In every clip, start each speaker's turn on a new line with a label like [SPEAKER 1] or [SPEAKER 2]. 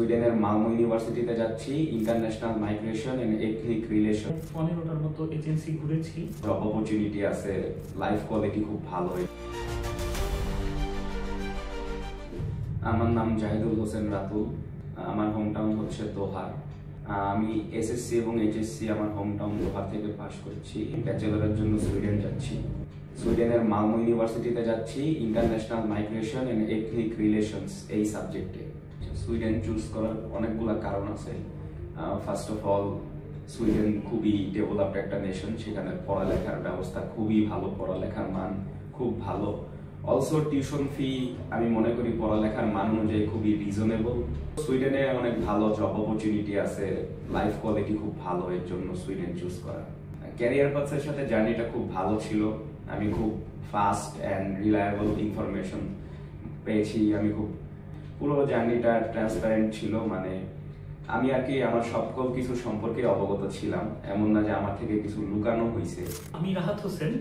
[SPEAKER 1] সুইডেনের মালমো ইউনিভার্সিটিতে যাচ্ছি, international migration and ethnic relation.
[SPEAKER 2] 15টার মতো এজেন্সি ঘুরেছি।
[SPEAKER 1] জব অপরচুনিটি আছে, লাইফ কোয়ালিটি খুব ভালো। আমার নাম জাহিদুল হোসেন রাতুল, আমার হোম টাউন হচ্ছে দোহার। আমি এসএসসি এবং এইচএসসি আমার হোম টাউন দোহার থেকে পাশ করছি। ব্যাচেলরের জন্য সুইডেন যাচ্ছি, সুইডেনের মালমো ইউনিভার্সিটিতে যাচ্ছি, international migration and ethnic relations এই সাবজেক্টে। সুইডেন চুজ করার অনেকগুলো কারণ আছে। ফার্স্ট অফ অল, সুইডেন খুবই ডেভেলপড একটা নেশন, সেখানে পড়ালেখার ব্যবস্থা খুবই ভালো, পড়ালেখার মান খুব ভালো। অলসো টিউশন ফি আমি মনে করি পড়ালেখার মান অনুযায়ী খুবই রিজনেবল। সুইডেনে অনেক ভালো জব অপরচুনিটি আছে, লাইফ কোয়ালিটি খুব ভালো, এর জন্য সুইডেন চুজ করা। ক্যারিয়ার পাথের সাথে জার্নিটা খুব ভালো ছিল, আমি খুব ফাস্ট অ্যান্ড রিলায়েবল ইনফরমেশন পেয়েছি। আমি খুব পুরো জার্নিটা ট্রান্সপারেন্ট ছিল, মানে আমি আর কি আমার সকল কিছু সম্পর্কে অবগত ছিলাম, এমন না যে আমার থেকে কিছু লুকানো হয়েছে।
[SPEAKER 2] আমি রাহাত হোসেন,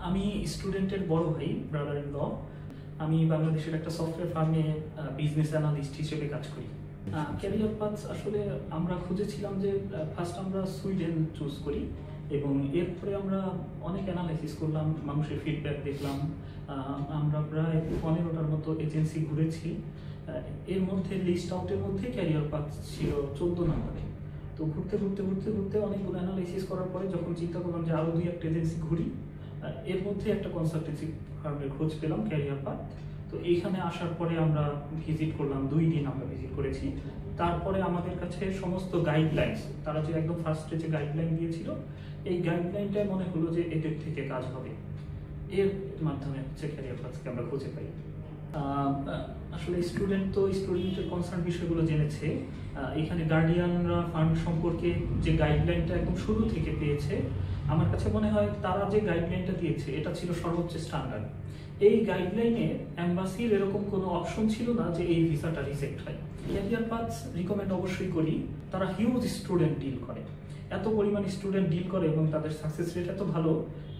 [SPEAKER 2] আমি স্টুডেন্টের বড় ভাই, ব্রাদার ইন ল। আমি বাংলাদেশের একটা সফটওয়্যার ফার্মে বিজনেস অ্যানালিস্ট হিসেবে কাজ করি। ক্যারিয়ার পাথ আসলে আমরা খুঁজেছিলাম যে ফার্স্ট আমরা সুইডেন চুজ করি এবং এরপরে আমরা অনেক অ্যানালাইসিস করলাম, মানুষের ফিডব্যাক দেখলাম। আমরা প্রায় 15টার মতো এজেন্সি ঘুরেছি। এর মধ্যে লিস্ট আউটের মধ্যে ক্যারিয়ার পাথ ছিল 14 নম্বরে। তো ঘুরতে ঘুরতে ঘুরতে ঘুরতে অনেকগুলো অ্যানালাইসিস করার পরে যখন চিন্তা করলাম যে আরও 2-1 এজেন্সি ঘুরি, এর মধ্যে একটা কনসালটেন্সি ফার্মের খোঁজ পেলাম, ক্যারিয়ার পাথ। তো এইখানে আসার পরে আমরা ভিজিট করলাম, 2 দিন আমরা ভিজিট করেছি। তারপরে আমাদের কাছে সমস্ত গাইডলাইন্স, তারা যে একদম ফার্স্টে যে গাইডলাইন দিয়েছিল, এই গাইডলাইনটাই মনে হলো যে এদের থেকে কাজ হবে। এর মাধ্যমে হচ্ছে ক্যারিয়ার পাথকে আমরা খুঁজে পাই। আসলে স্টুডেন্ট তো স্টুডেন্টের কনসার্ন বিষয়গুলো জেনেছে। এখানে গার্ডিয়ানরা ফান্ড সম্পর্কে যে গাইডলাইনটা একদম শুরু থেকে পেয়েছে, আমার কাছে মনে হয় তারা যে গাইডলাইনটা দিয়েছে এটা ছিল সর্বোচ্চ স্ট্যান্ডার্ড। এই গাইডলাইনে এম্বাসির এরকম কোনো অপশন ছিল না যে এই ভিসাটা রিজেক্ট হয়। ক্যারিয়ার পাথ রিকমেন্ড অবশ্যই করি। তারা হিউজ স্টুডেন্ট ডিল করে, এত পরিমাণ স্টুডেন্ট ডিল করে এবং তাদের সাকসেস রেট এত ভালো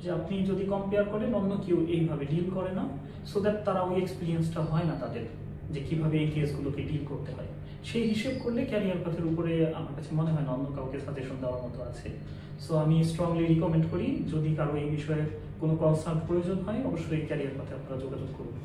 [SPEAKER 2] যে আপনি যদি কম্পেয়ার করেন অন্য কেউ এইভাবে ডিল করে না। সো দ্যাট তারা ওই এক্সপিরিয়েন্সটা হয় না তাদের, যে কিভাবে এই কেসগুলোকে ডিল করতে হয়। সেই হিসেব করলে ক্যারিয়ার পাথের উপরে আমার কাছে মনে হয় না অন্য কাউকে সাজেশন দেওয়ার মতো আছে। সো আমি স্ট্রংলি রিকমেন্ড করি, যদি কারো এই বিষয়ে কোনো কনসাল্ট প্রয়োজন হয় অবশ্যই ক্যারিয়ার পাথে আপনারা যোগাযোগ করুন।